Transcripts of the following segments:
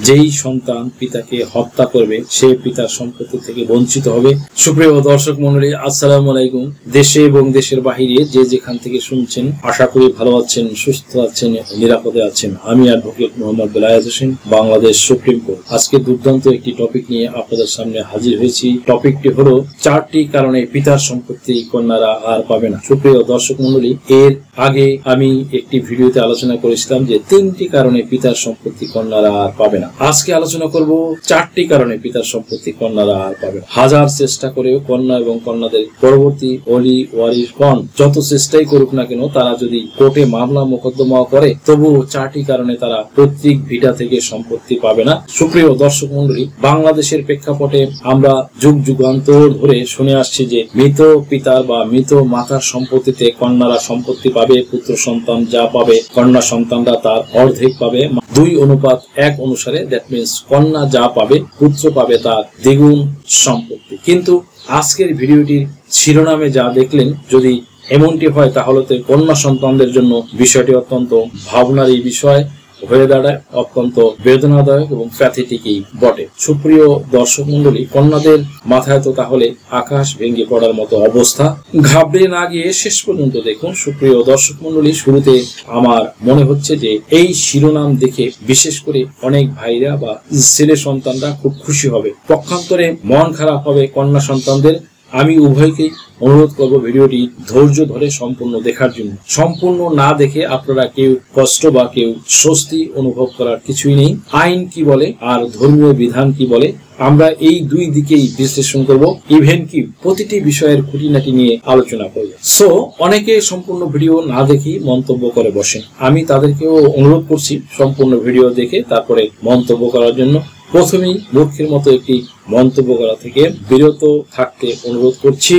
যেই সন্তান পিতাকে হত্যা করবে সে পিতার সম্পত্তি থেকে বঞ্চিত হবে। সুপ্রিয় দর্শক মণ্ডলী, আসসালামু আলাইকুম। দেশে এবং দেশের বাহিরে যে যেখান থেকে শুনছেন, আশা করি ভালো আছেন, সুস্থ আছেন, নিরাপদে আছেন। আমি advocate Mohammad Belayet Hossain, Bangladesh supreme court. আজকে দুর্দান্ত একটি টপিক নিয়ে আপনাদের সামনে হাজির হয়েছি। টপিকটি হলো 4টি কারণে পিতার সম্পত্তি কন্যারা আর পাবে না। সুপ্রিয় দর্শক মণ্ডলী, এর আগে আমি একটি ভিডিওতে আলোচনা করেছিলাম যে 3টি কারণে পিতার সম্পত্তি কন্যারা আর পাবে না। আজকে আলোচনা করব 4টি কারণে পিতার সম্পত্তি কন্যারা আর পাবে না। হাজার চেষ্টা করেও কন্যা এবং কন্যাদের পরবর্তী ওলি ওয়ারিশগণ যত চেষ্টাই করুক না কেন, তারা যদি কোর্টে মামলা মোকদ্দমা করে, তবু 4টি কারণে তারা পৈতৃক ভিটা থেকে সম্পত্তি পাবে না। সুপ্রিয় দর্শক মণ্ডলী, বাংলাদেশের প্রেক্ষাপটে আমরা যুগ যুগান্তর ধরে শুনে আসছি যে মৃত পিতার বা মৃত মাতার সম্পত্তিতে কন্যারা সম্পত্তি পাবে। পুত্র সন্তান যা পাবে কন্যা সন্তানরা তার অর্ধেক পাবে। 2:1 অনুসারে, দ্যাট মিনস কন্যা যা পাবে পুত্র পাবে তার দ্বিগুণ সম্পত্তি। কিন্তু আজকের ভিডিওটির শিরোনামে যা দেখলেন, যদি এমনটি হয় তাহলে তো কন্যা সন্তানদের জন্য বিষয়টি অত্যন্ত ভাবনারই বিষয় হয়ে দাঁড়ায়, অত্যন্ত বেদনাদায়ক এবং প্যাথেটিকই বটে। সুপ্রিয় দর্শক মন্ডলী, কন্যাদের মাথায় তো তাহলে আকাশ ভেঙে পড়ার মতো অবস্থা। ঘাবড়ে না গিয়ে শেষ পর্যন্ত দেখুন। সুপ্রিয় দর্শক মন্ডলী, শুরুতে আমার মনে হচ্ছে যে এই শিরোনাম দেখে বিশেষ করে অনেক ভাইরা বা ছেলে সন্তানরা খুব খুশি হবে, পক্ষান্তরে মন খারাপ হবে কন্যা সন্তানদের। আমি উভয়কেই অনুরোধ করব ভিডিওটি ধৈর্য ধরে সম্পূর্ণ দেখার জন্য। সম্পূর্ণ না দেখে আপনারা কেউ কষ্ট বা কেউ স্বস্তি অনুভব করার কিছুই নেই। আইন কি বলে আর ধর্মীয় বিধান কি বলে, আমরা এই দুই দিকেই বিশ্লেষণ করব, ইভেন কি প্রতিটি বিষয়ের খুঁটিনাটি নিয়ে আলোচনা করব। সো অনেকে সম্পূর্ণ ভিডিও না দেখেই মন্তব্য করে বসেন। আমি তাদেরকেও অনুরোধ করছি সম্পূর্ণ ভিডিও দেখে তারপরে মন্তব্য করার জন্য। প্রথমেই মূর্খের মতো একটি মন্তব্য করা থেকে বিরত থাকতে অনুরোধ করছি।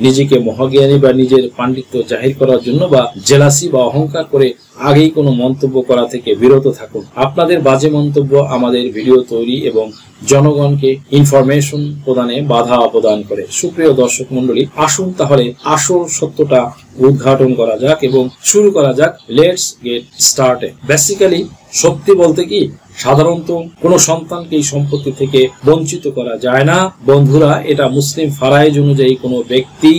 নিজেকে মহাজ্ঞানী বা নিজের পাণ্ডিত্য জাহির করার জন্য বা জেলাসি বা অহংকার করে আগেই কোনো মন্তব্য করা থেকে বিরত থাকুন। আপনাদের বাজে মন্তব্য আমাদের ভিডিও তৈরি এবং জনগণকে ইনফরমেশন প্রদানে বাধা প্রদান করে। সুপ্রিয় দর্শক মন্ডলী, আসুন তাহলে আসল সত্যটা উদ্ঘাটন করা যাক এবং শুরু করা যাক। Let's get started. বেসিক্যালি সত্যি বলতে কি, সাধারণত কোনো সন্তানকে এই সম্পত্তি থেকে বঞ্চিত করা যায় না। বন্ধুরা, এটা মুসলিম ফারায়েজ অনুযায়ী কোনো ব্যক্তি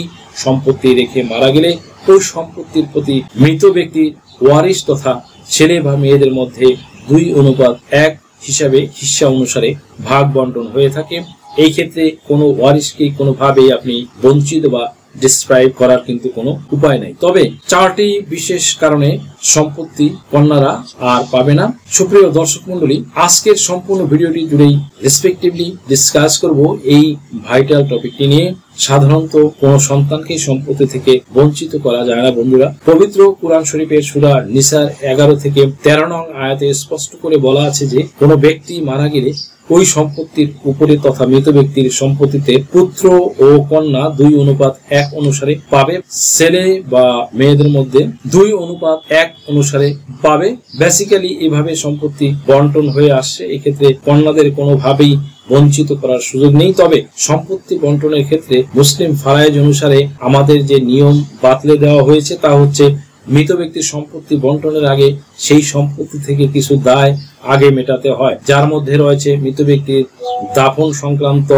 সম্পত্তি রেখে মারা গেলে ওই সম্পত্তির প্রতি মৃত ব্যক্তির ওয়ারিশ তথা ছেলে বা মেয়েদের মধ্যে 2:1 হিসাবে হিস্সা অনুসারে ভাগ বন্টন হয়ে থাকে। এই ক্ষেত্রে কোনো ওয়ারিশকে কোনোভাবেই আপনি বঞ্চিত বা ডিসক্রাইব করার কিন্তু কোনো উপায় নাই। তবে 4টি বিশেষ কারণে সম্পত্তি কন্যারা আর পাবে না। সুপ্রিয় দর্শক মন্ডলী, আজকের সম্পূর্ণ ভিডিওটি জুড়েই রেসপেক্টিভলি ডিসকাস করব এই ভাইটাল টপিকটি নিয়ে। সাধারণত কোন সন্তানকে সম্পত্তি থেকে বঞ্চিত করা যায় না। বন্ধুরা, পবিত্র কুরআন শরীফের সূরা নিসার 11 থেকে 13 নং আয়াতে স্পষ্ট করে বলা আছে যে কোনো ব্যক্তি মারা গেলে ওই সম্পত্তির উপরে তথা মৃত ব্যক্তির সম্পত্তিতে পুত্র ও কন্যা 2:1 অনুসারে পাবে। ছেলে বা মেয়েদের মধ্যে 2:1 অনুসারে পাবে। বেসিক্যালি এভাবে সম্পত্তি বন্টন হয়ে আসছে। এক্ষেত্রে কন্যাদের কোনোভাবেই বঞ্চিত করার সুযোগ নেই। তবে সম্পত্তি বন্টনের ক্ষেত্রে মুসলিম ফারায়েজ অনুসারে আমাদের যে নিয়ম বাতলে দেওয়া হয়েছে তা হচ্ছে, মৃত ব্যক্তির সম্পত্তি বন্টনের আগে সেই সম্পত্তি থেকে কিছু দায় আগে মেটাতে হয়, যার মধ্যে রয়েছে মৃত ব্যক্তির দাফন সংক্রান্ত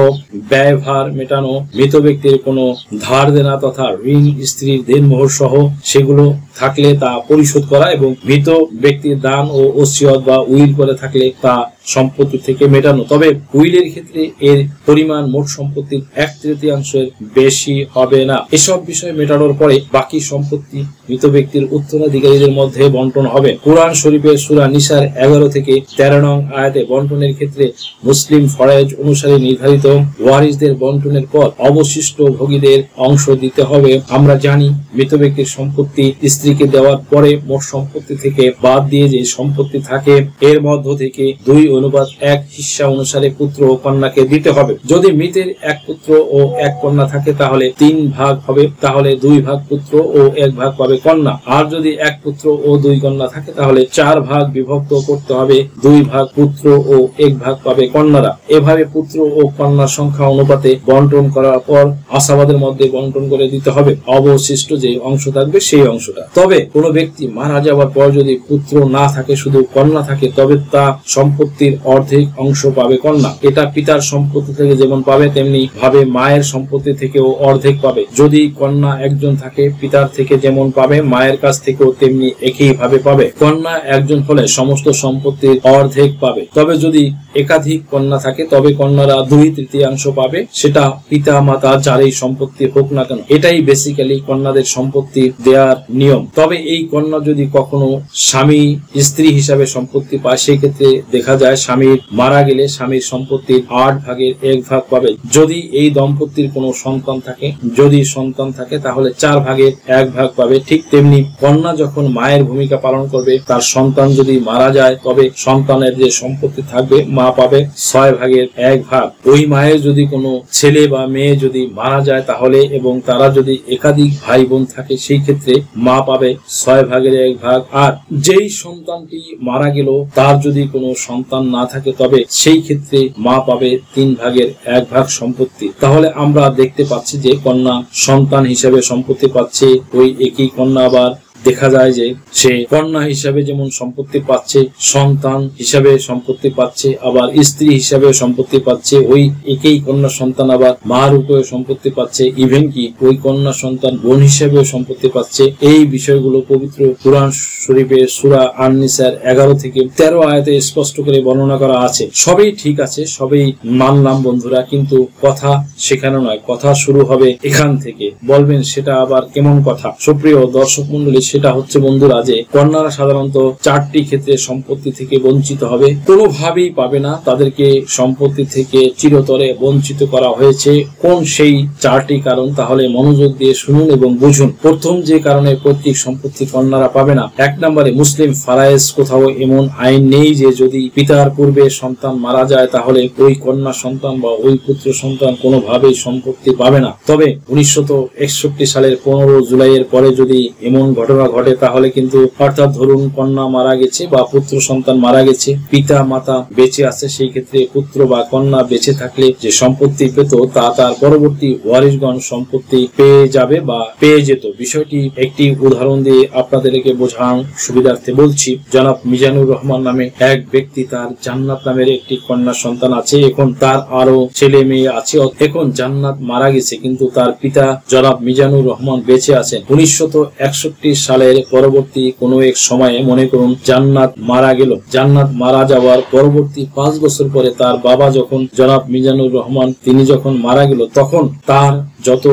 ব্যয়ভার মেটানো, মৃত ব্যক্তির কোনো ধার দেনা তথা ঋণ, স্ত্রীর দেনমোহর সহ সেগুলো থাকলে তা পরিশোধ করা এবং মৃত ব্যক্তির দান ও ওসিয়ত বা উইল করে থাকলে তা সম্পত্তি থেকে মেটানো। তবে উইলের ক্ষেত্রে এর পরিমাণ মোট সম্পত্তির 1/3 বেশি হবে না। এসব বিষয় মেটানোর পরে বাকি সম্পত্তি মৃত ব্যক্তির উত্তরাধিকারীদের মধ্যে বন্টন হবে। কুরআন শরীফের সূরা নিসার 11 থেকে 13 নং আয়াতে বন্টনের ক্ষেত্রে মুসলিম ফরজ অনুসারে নির্ধারিত ওয়ারিসদের বন্টনের পর অবশিষ্ট ভোগীদের অংশ দিতে হবে। আমরা জানি মৃত ব্যক্তির সম্পত্তি স্ত্রীকে দেওয়ার পরে মোট সম্পত্তি থেকে বাদ দিয়ে যে সম্পত্তি থাকে এর মধ্য থেকে 2:1 হিস্সা অনুসারে পুত্র ও কন্যাকে দিতে হবে। যদি মৃতের 1 পুত্র ও 1 কন্যা থাকে তাহলে 3 ভাগ হবে, তাহলে 2 ভাগ পুত্র ও 1 ভাগ পাবে কন্যা। আর যদি 1 পুত্র ও 2 কন্যা থাকে তাহলে 4 ভাগ বিভক্ত করতে হবে 2 ভাগ পুত্র ও 1 ভাগ পাবে কন্যারা। এভাবে পুত্র ও কন্যার সংখ্যা অনুপাতে বন্টন করার পর আসাবাদের মধ্যে বন্টন করে দিতে হবে। অবশিষ্ট যে অংশ থাকবে সেই অংশটা। তবে কোনো ব্যক্তি মারা যাওয়ার পর যদি পুত্র না থাকে, শুধু কন্যা থাকে, তবে তা সম্পত্তির অর্ধেক অংশ পাবে কন্যা। এটা পিতার সম্পত্তি থেকে যেমন পাবে তেমনি ভাবে মায়ের সম্পত্তি থেকেও অর্ধেক পাবে। যদি কন্যা একজন থাকে, পিতার থেকে যেমন পাবে মায়ের কাছ থেকেও তেমনি একই ভাবে পাবে। কন্যা একজন হলে সমস্ত সম্পত্তির অর্ধেক পাবে। তবে যদি একাধিক কন্যা থাকে তবে কন্যারা 2/3 পাবে, সেটা পিতা মাতা যারই সম্পত্তি হোক না কেন। এটাই বেসিক্যালি কন্যাদের সম্পত্তি দেওয়ার নিয়ম। তবে এই কন্যা যদি কখনো স্বামী স্ত্রী হিসাবে সম্পত্তি পায়, সেই ক্ষেত্রে দেখা যায় স্বামীর মারা গেলে স্বামীর সম্পত্তির 8 ভাগের 1 ভাগ পাবে। যদি এই দম্পতির কোনো সন্তান থাকে, যদি সন্তান থাকে তাহলে 4 ভাগের 1 ভাগ পাবে। ঠিক তেমনি কন্যা যখন মায়ের ভূমিকা পালন করবে, তার সন্তান যদি মারা যায় তবে সন্তানের যে সম্পত্তি থাকবে মা পাবে 6 ভাগের 1 ভাগ। ওই মায়ের যদি কোনো ছেলে বা মেয়ে যদি মারা যায় তাহলে, এবং তারা যদি একাধিক ভাই বোন থাকে, সেই ক্ষেত্রে মা পাবে 6 ভাগের 1 ভাগ। আর যেই সন্তানটি মারা গেল তার যদি কোনো সন্তান না থাকে তবে সেই ক্ষেত্রে মা পাবে 3 ভাগের 1 ভাগ সম্পত্তি। তাহলে আমরা দেখতে পাচ্ছি যে কন্যা সন্তান হিসেবে সম্পত্তি পাচ্ছে, ওই একই কন্যা আবার দেখা যায় যে সে কন্যা হিসাবে যেমন সম্পত্তি পাচ্ছে, সন্তান হিসাবে সম্পত্তি পাচ্ছে, আবার স্ত্রী হিসাবে সম্পত্তি পাচ্ছে। ওই একই কন্যা সন্তান আবার মা রূপে সম্পত্তি পাচ্ছে, ইভেন কি ওই কন্যা সন্তান বোন হিসেবে সম্পত্তি পাচ্ছে। এই বিষয়গুলো পবিত্র কুরআন শরীফের সূরা আন-নিসার 11 থেকে 13 আয়াতে স্পষ্ট করে বর্ণনা করা আছে। সবই ঠিক আছে, সবই মানলাম বন্ধুরা, কিন্তু কথা সেখানে নয়, কথা শুরু হবে এখান থেকে। বলবেন সেটা আবার কেমন কথা? সুপ্রিয় দর্শক মন্ডলী, সেটা হচ্ছে বন্ধুরা যে কন্যারা সাধারণত 4টি ক্ষেত্রে সম্পত্তি থেকে বঞ্চিত হবে, কোনোভাবেই পাবে না। তাদেরকে সম্পত্তি থেকে চিরতরে বঞ্চিত করা হয়েছে। কোন সেই 4টি কারণ? তাহলে মনোযোগ দিয়ে শুনুন এবং বুঝুন। প্রথম যে কারণে পৈতৃক সম্পত্তি কন্যারা পাবে না, 1 নম্বরে মুসলিম ফারায়েজ কোথাও এমন আইন নেই যে যদি পিতার পূর্বে সন্তান মারা যায় তাহলে ওই কন্যা সন্তান বা ওই পুত্র সন্তান কোনোভাবেই সম্পত্তি পাবে না। তবে 1961 সালের 15 জুলাইয়ের পরে যদি এমন ঘটনা ঘটে তাহলে কিন্তু, অর্থাৎ ধরুন কন্যা মারা গেছে বা পুত্র সন্তান মারা গেছে, পিতা মাতা বেঁচে আছে, সেই ক্ষেত্রে পুত্র বা কন্যা বেঁচে থাকলে যে সম্পত্তি পেত তা তার পরবর্তী ওয়ারিশগণ সম্পত্তি পেয়ে যাবে বা পেয়ে যেত। বিষয়টি একটি উদাহরণ দিয়ে আপনাদেরকে বোঝানোর সুবিধার্থে বলছি। জনাব মিজানুর রহমান নামে এক ব্যক্তি, তার জান্নাত নামের একটি কন্যা সন্তান আছে। এখন তার আরো ছেলে মেয়ে আছে। এখন জান্নাত মারা গেছে কিন্তু তার পিতা জনাব মিজানুর রহমান বেঁচে আছেন। 1961 সালের পরবর্তী কোনো এক সময়ে মনে করুন জান্নাত মারা গেল। জান্নাত মারা যাওয়ার পরবর্তী 5 বছর পরে তার বাবা যখন জনাব মিজানুর রহমান তিনি যখন মারা গেল, তখন তার যত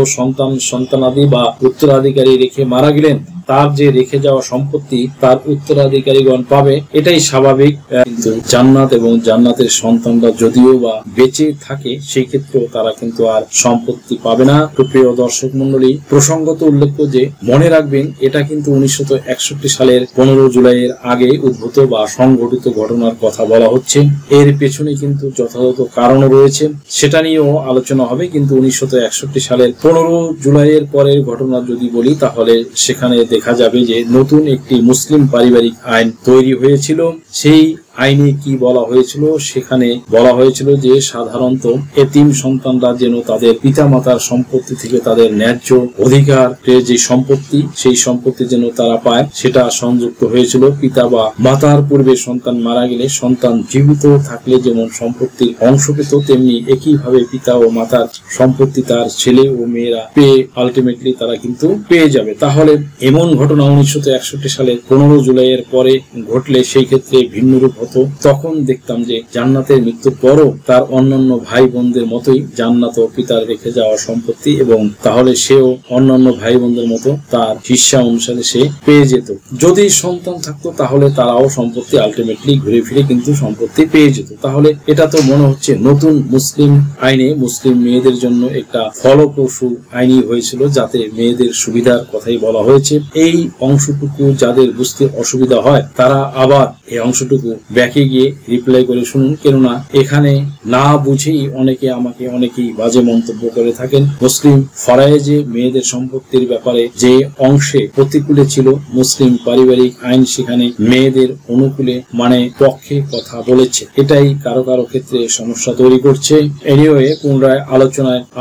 সন্তানাদি বা উত্তরাধিকারী রেখে মারা গেলেন, তার যে রেখে যাওয়া সম্পত্তি তার উত্তরাধিকারীগণ পাবে, এটাই স্বাভাবিক। কিন্তু জান্নাত এবং জান্নাতের সন্তানরা যদিও বা বেঁচে থাকে, সেই ক্ষেত্রেও তারা কিন্তু আর সম্পত্তি পাবে না। প্রিয় দর্শক মন্ডলী, প্রসঙ্গত উল্লেখ্য যে মনে রাখবেন এটা কিন্তু 1961 সালের 15 জুলাইয়ের আগে উদ্ভূত বা সংঘটিত ঘটনার কথা বলা হচ্ছে। এর পেছনে কিন্তু যথাযথ কারণও রয়েছে, সেটা নিয়েও আলোচনা হবে। কিন্তু 1961 সালের 15 জুলাইয়ের পরের ঘটনা যদি বলি তাহলে সেখানে দেখা যাবে যে নতুন একটি মুসলিম পারিবারিক আইন তৈরি হয়েছিল। সেই আইনে কি বলা হয়েছিল? সেখানে বলা হয়েছিল যে সাধারণত এতিম সন্তানরা যেন তাদের পিতা মাতার সম্পত্তি থেকে তাদের ন্যায্য অধিকার যে সম্পত্তি, সেই সম্পত্তি যেন তারা পায়, সেটা সংযুক্ত হয়েছিল। পিতা বা মাতার পূর্বে সন্তান মারা গেলে সন্তান জীবিত থাকলে যেমন সম্পত্তির অংশ পেত, তেমনি একইভাবে পিতা ও মাতার সম্পত্তি তার ছেলে ও মেয়েরা পেয়ে আলটিমেটলি তারা কিন্তু পেয়ে যাবে। তাহলে এমন ঘটনা 1961 সালের 15 জুলাইয়ের পরে ঘটলে সেই ক্ষেত্রে ভিন্ন রূপ হতো। তখন দেখতাম যে জান্নাতের মৃত্যুর পরও তার অন্যান্য ভাই বোনদের মতোই জান্নাত ও পিতার রেখে যাওয়া সম্পত্তি, এবং তাহলে সেও অন্যান্য ভাই বোনদের মতো তার হিস্সা অনুসারে সে পেয়ে যেত। যদি সন্তান থাকতো তাহলে তারাও সম্পত্তি আলটিমেটলি ঘুরে ফিরে কিন্তু সম্পত্তি পেয়ে যেত। তাহলে এটা তো মনে হচ্ছে নতুন মুসলিম আইনে মুসলিম মেয়েদের জন্য একটা ফলপ্রসূ আইনই হয়েছিল, যাতে মেয়েদের সুবিধার কথাই বলা হয়েছে। এই অংশটুকু যাদের বুঝতে অসুবিধা হয় তারা আবার এই অংশটুকু ব্যাকে গিয়ে রিপ্লাই করে শুনুন, কেননা এখানে না বুঝেই অনেকেই বাজে মন্তব্য করে থাকেন। মুসলিম ফরায়েজে মেয়েদের সম্পত্তির ব্যাপারে যে অংশে প্রতিকূলে ছিল মুসলিম পারিবারিক আইন সেখানে মেয়েদের অনুকূলে মানে পক্ষে কথা বলেছে, এটাই কারো কারো ক্ষেত্রে সমস্যা তৈরি করছে। এনিওয়ে, পুনরায়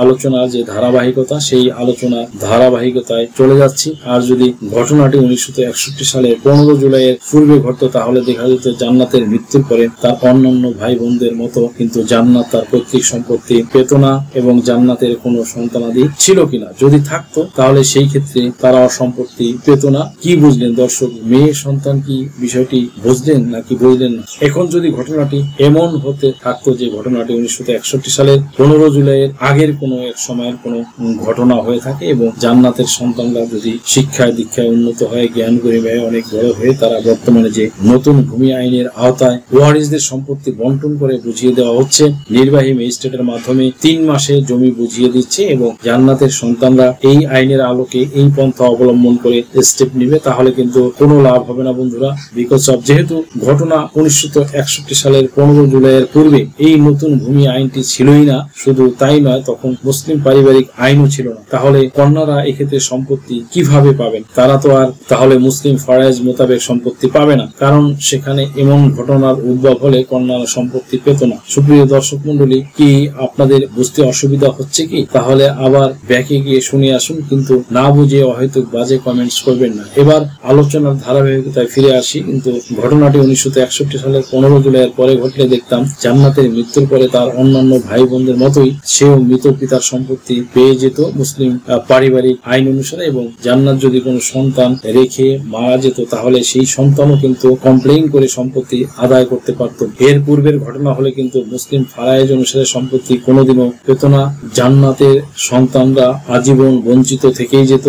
আলোচনার যে ধারাবাহিকতা, সেই আলোচনার ধারাবাহিকতায় চলে যাচ্ছি। আর যদি ঘটনাটি 1961 সালের 15 জুলাইয়ের পূর্বে ঘটতো তাহলে দেখা যেত জান্নাতের মৃত্যুর পরে তার অন্যান্য ভাই বোনদের মতো কিন্তু জান্নাত তার পৈতৃক সম্পত্তি পেত না এবং জান্নাতের কোনো সন্তানাদি ছিল কিনা, যদি থাকতো তাহলে সেই ক্ষেত্রে তারা সম্পত্তি পেত না। কি বুঝলেন দর্শক? মেয়ে সন্তান কি বিষয়টি বুঝলেন নাকি বুঝলেন না? এখন যদি ঘটনাটি এমন হতে থাকতো যে ঘটনাটি 1961 সালের 15 জুলাইয়ের আগের কোনো এক সময়ের কোনো ঘটনা হয়ে থাকে এবং জান্নাতের সন্তানরা যদি শিক্ষায় দীক্ষায় উন্নত হয়ে জ্ঞান গরিমায় অনেক বড় হয়ে তারা বর্তমানে যে নতুন ভূমি আইনের আওতায় ওয়ারিসদের সম্পত্তি বন্টন করে বুঝিয়ে দেওয়া হচ্ছে, নির্বাহী ম্যাজিস্ট্রেটের মাধ্যমে 3 মাসে জমি বুঝিয়ে দিচ্ছে এবং জান্নাতের সন্তানরা এই আইনের আলোকে এই পন্থা অবলম্বন করে স্টেপ নিবে, তাহলে কিন্তু কোনো লাভ হবে না বন্ধুরা। বিকজ অফ যেহেতু ঘটনা 1961 সালের 15 জুলাইয়ের পূর্বে এই নতুন ভূমি আইনটি ছিলই না, শুধু তাই নয় তখন মুসলিম পারিবারিক আইনও ছিল না, তাহলে কন্যারা এক্ষেত্রে সম্পত্তি কিভাবে পাবেন? তারা তো আর তাহলে মুসলিম ফরায়েজ মোতাবেক সম্পত্তি পাবে না, কারণ সেখানে এমন ঘটনার উদ্ভব হলে কন্যারা সম্পত্তি পেত না। সুপ্রিয় দর্শক মন্ডলী, কি আপনাদের বুঝতে অসুবিধা হচ্ছে কি? তাহলে আবার ব্যাকে গিয়ে শুনে আসুন, কিন্তু না বুঝে হয়তো বাজে কমেন্টস করবেন না। এবার আলোচনার ধারাবাহিকতায় ফিরে আসি। কিন্তু ঘটনাটি 1961 সালের 15 জুলাইয়ের পরে ঘটলে দেখতাম জান্নাতের মৃত্যুর পরে তার অন্যান্য ভাই বোনদের মতোই সেও মৃত পিতার সম্পত্তি পেয়ে যেত মুসলিম পারিবারিক আইন অনুসারে, এবং জান্নাত যদি কোনো সন্তান রেখে মারা যেত তাহলে সেই সন্তানও কিন্তু কমপ্লেইন করে সম্পত্তি আদায় করতে পারত। এর পূর্বের ঘটনা হলে কিন্তু মুসলিম ফরায়েজ অনুসারে সম্পত্তি কোনোদিনও পেত না, জান্নাতের সন্তানরা আজীবন বঞ্চিত থেকেই যেত।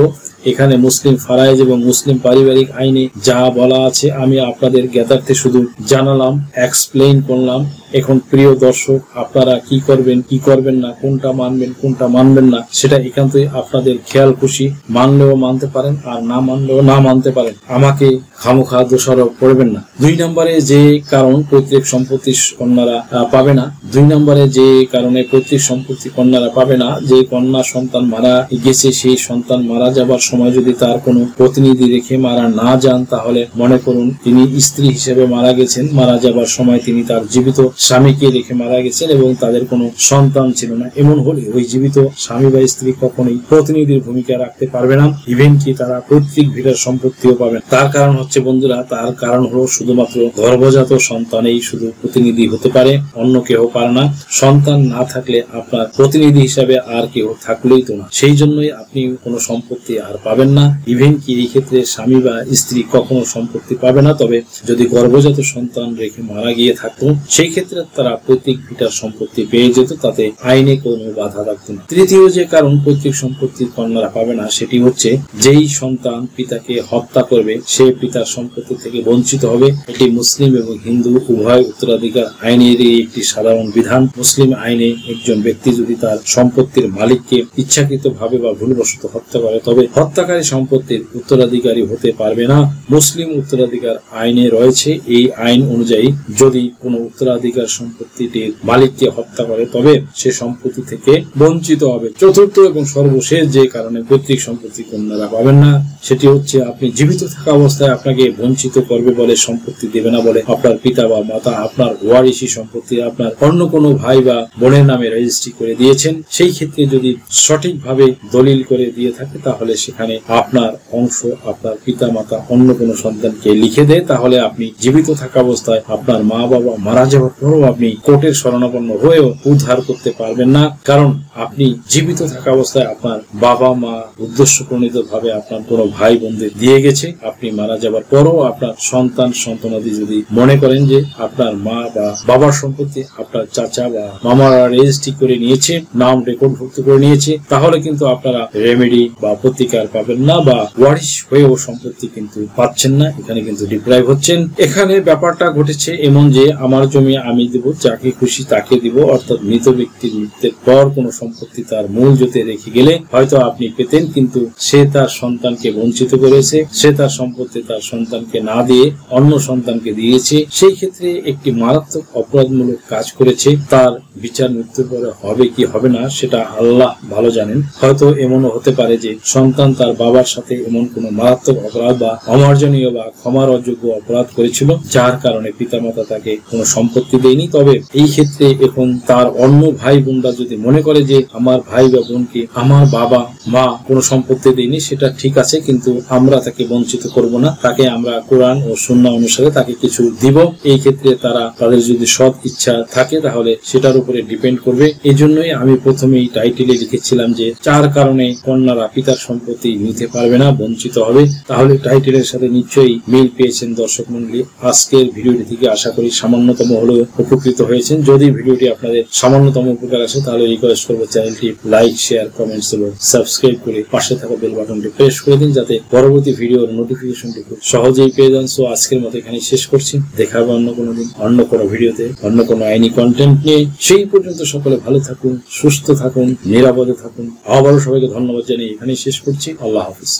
এখানে মুসলিম ফরায়েজ এবং মুসলিম পারিবারিক আইনে যা বলা আছে আমি আপনাদের জ্ঞাতার্থে শুধু জানালাম, এক্সপ্লেইন করলাম। এখন প্রিয় দর্শক, আপনারা কি করবেন কি করবেন না, কোনটা মানবেন কোনটা মানবেন না, সেটা একান্তই আপনাদের খেয়াল খুশি। মানলেও মানতে পারেন আর না মানলেও না মানতে পারেন, আমাকে খামোখা দোষারোপ করবেন না। 2 নম্বরে যে কারণ পৈতৃক সম্পত্তি কন্যারা পাবে না, 2 নম্বরে যে কারণে পৈতৃক সম্পত্তি কন্যারা পাবে না, যে কন্যা সন্তান মারা গেছে সেই সন্তান মারা যাবার সময় যদি তার কোনো প্রতিনিধি রেখে মারা না যান, তাহলে মনে করুন তিনি স্ত্রী হিসেবে মারা গেছেন, মারা যাবার সময় তিনি তার জীবিত স্বামীকে রেখে মারা গেছেন এবং তাদের কোনো সন্তান ছিল না, এমন হলে ওই জীবিত স্বামী বা স্ত্রী কখনোই প্রতিনিধির ভূমিকা রাখতে পারবে না, ইভেন কি তারা পৈতৃক ভিটার সম্পত্তিও পাবেন। তার কারণ হচ্ছে বন্ধুরা, তার কারণ হলো শুধুমাত্র গর্ভজাত সন্তানেই শুধু প্রতিনিধি হতে পারে, অন্য কেউ পারে না। সন্তান না থাকলে আপনার প্রতিনিধি হিসাবে আর কেউ থাকলেই তো না, সেই জন্যই আপনি কোনো সম্পত্তি আর পাবেন না। ইভেন কি এই ক্ষেত্রে স্বামী বা স্ত্রী কখনো সম্পত্তি পাবে না, তবে যদি গর্ভজাত সন্তান রেখে মারা গিয়ে থাকতো সেই ক্ষেত্রে তারা পৈতৃক ভিটার সম্পত্তি পেয়ে যেত, তাতে আইনে কোনো বাধা থাকতো না। তৃতীয় যে কারণ পৈতৃক সম্পত্তি কন্যারা পাবে না সেটি হচ্ছে যেই সন্তান পিতাকে হত্যা করবে সে পিতার সম্পত্তি থেকে বঞ্চিত হবে। এটি মুসলিম এবং হিন্দু উভয় উত্তরাধিকার আইনের একটি সাধারণ বিধান। মুসলিম আইনে একজন ব্যক্তি যদি তার সম্পত্তির মালিককে ইচ্ছাকৃত ভাবে বা ভুলবশত হত্যা করে তবে হত্যাকারী সম্পত্তির উত্তরাধিকারী হতে পারবে না। মুসলিম উত্তরাধিকার আইনে রয়েছে, এই আইন অনুযায়ী যদি কোনো উত্তরাধিকার সম্পত্তিটির মালিককে হত্যা করে তবে সে সম্পত্তি থেকে বঞ্চিত হবে। চতুর্থ এবং সর্বশেষ যে কারণে পৈতৃক সম্পত্তি কন্যারা পাবেন না সেটি হচ্ছে আপনি জীবিত থাকা অবস্থায় আপনাকে বঞ্চিত করবে বলে সম্পত্তি দেবে না বলে আপনার পিতা বা মাতা আপনার ওয়ারিশি সম্পত্তি আপনার অন্য কোনো ভাই বা বোনের নামে রেজিস্ট্রি করে দিয়েছেন, সেই ক্ষেত্রে যদি সঠিকভাবে দলিল করে দিয়ে থাকে তাহলে সেখানে আপনার অংশ আপনার পিতা মাতা অন্য কোনো সন্তানকে লিখে দেয়, তাহলে আপনি জীবিত থাকা অবস্থায় আপনার মা বাবা মারা যাওয়ার পরও আপনি কোর্টের শরণাপন্ন হয়েও উদ্ধার করতে পারবেন না, কারণ আপনি জীবিত থাকা অবস্থায় আপনার বাবা মা উদ্দেশ্য প্রণীত ভাবে আপনার কোনো ভাই বোনদের দিয়ে গেছে। আপনি মারা যাবার পরও আপনার সন্তানাদি যদি মনে করেন যে আপনার মা বা বাবার সম্পত্তি আপনার চাচা বা মামারা রেজিস্ট্রি করে নিয়েছে, নাম রেকর্ডভুক্ত করে নিয়েছে, তাহলে কিন্তু আপনারা রেমেডি বা প্রতিকার পাবেন না বা ওয়ারিশ হয়েও সম্পত্তি কিন্তু পাচ্ছেন না, এখানে কিন্তু ডিপ্রাইভ হচ্ছেন। এখানে ব্যাপারটা ঘটেছে এমন যে আমার জমি আমি দেব, যাকে খুশি তাকে দিব, অর্থাৎ মৃত ব্যক্তির মৃত্যুর পর কোন সম্পত্তি তার মূল জোতে রেখে গেলে হয়তো আপনি পেতেন, কিন্তু সে তার সন্তানকে বঞ্চিত করেছে, সে তার সম্পত্তি তার সন্তানকে না দিয়ে অন্য সন্তানকে দিয়েছে, সেই ক্ষেত্রে একটি মারাত্মক অপরাধমূলক কাজ করেছে। তার বিচার মৃত্যুর পরে হবে কি হবে না সেটা আল্লাহ ভালো জানেন। হয়তো এমনও হতে পারে যে সন্তান তার বাবার সাথে এমন কোন মারাত্মক অপরাধ বা অমার্জনীয় বা ক্ষমার অযোগ্য অপরাধ করেছিল, যার কারণে পিতামাতা তাকে কোনো সম্পত্তি দেয়নি। তবে এই ক্ষেত্রে এখন তার অন্য ভাই বোনরা যদি মনে করে যে আমার ভাই বা বোনকে আমার বাবা মা কোনো সম্পত্তি দেয়নি, সেটা ঠিক আছে, কিন্তু আমরা তাকে বঞ্চিত করব না, তাকে আমরা কোরআন ও সুন্নাহ অনুসারে তাকে কিছু দিব। এই ক্ষেত্রে তারা তাদের যদি সৎ ইচ্ছা থাকে তাহলে সেটার উপরে ডিপেন্ড করবে। এই জন্যই আমি প্রথমেই টাইটেলে লিখেছিলাম যে 4 কারণে কন্যারা পিতার সম্পত্তি নিতে পারবে না, বঞ্চিত হবে। তাহলে টাইটেলের সাথে নিশ্চয়ই মিল পেয়েছেন দর্শক মণ্ডলী। আজকের ভিডিওটি থেকে আশা করি সামান্যতম হলেও উপকৃত হয়েছেন। যদি ভিডিওটি আপনাদের সামান্যতম উপকার আসে তাহলে রিকোয়েস্ট করবো চ্যানেলটি লাইক, শেয়ার, কমেন্টস এবং সাবস্ক্রাইব করে পাশে থাকা বেল বাটনটি প্রেস করে দিন, যাতে পরবর্তী ভিডিওর নোটিফিকেশনটি খুব সহজেই পেয়ে যান। সো আজকের মতো এখানে শেষ করছি। দেখা হবে অন্য কোনো দিন, অন্য কোনো ভিডিওতে, অন্য কোনো আইনি কন্টেন্ট নিয়ে। সেই পর্যন্ত সকলে ভালো থাকুন, সুস্থ থাকুন, নিরাপদে থাকুন। আবারও সবাইকে ধন্যবাদ জানিয়ে এখানেই শেষ করছি। আল্লাহ হাফিজ।